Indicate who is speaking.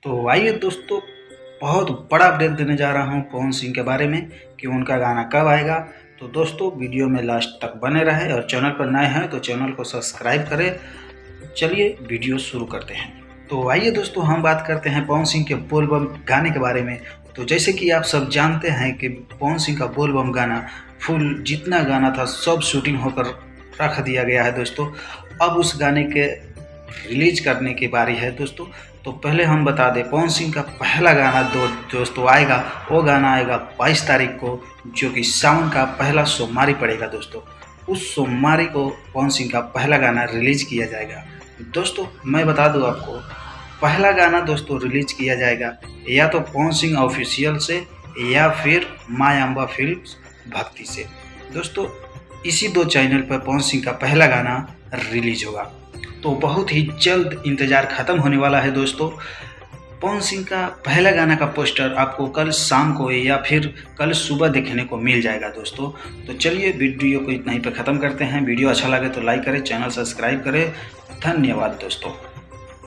Speaker 1: तो आइए दोस्तों, बहुत बड़ा अपडेट देने जा रहा हूं पवन सिंह के बारे में कि उनका गाना कब आएगा। तो दोस्तों वीडियो में लास्ट तक बने रहे और चैनल पर नए हैं तो चैनल को सब्सक्राइब करें। चलिए वीडियो शुरू करते हैं। तो आइए दोस्तों, हम बात करते हैं पवन सिंह के बोल बम गाने के बारे में। तो जैसे कि आप सब जानते हैं कि पवन सिंह का बोल बम गाना फुल जितना गाना था सब शूटिंग होकर रख दिया गया है दोस्तों। अब उस गाने के रिलीज करने की बारी है दोस्तों। तो पहले हम बता दें, पवन सिंह का पहला गाना दोस्तों आएगा, वो गाना आएगा 22 तारीख को, जो कि सावन का पहला सोमवारी पड़ेगा दोस्तों। उस सोमवारी को पवन सिंह का पहला गाना रिलीज किया जाएगा दोस्तों। मैं बता दूं आपको, पहला गाना दोस्तों रिलीज किया जाएगा या तो पवन सिंह ऑफिशियल से या फिर माँ अम्बा फिल्म्स भक्ति से दोस्तों। इसी दो चैनल पर पवन सिंह का पहला गाना रिलीज होगा। तो बहुत ही जल्द इंतज़ार ख़त्म होने वाला है दोस्तों। पवन सिंह का पहला गाना का पोस्टर आपको कल शाम को या फिर कल सुबह देखने को मिल जाएगा दोस्तों। तो चलिए वीडियो को इतना ही पे ख़त्म करते हैं। वीडियो अच्छा लगे तो लाइक करें, चैनल सब्सक्राइब करें। धन्यवाद दोस्तों।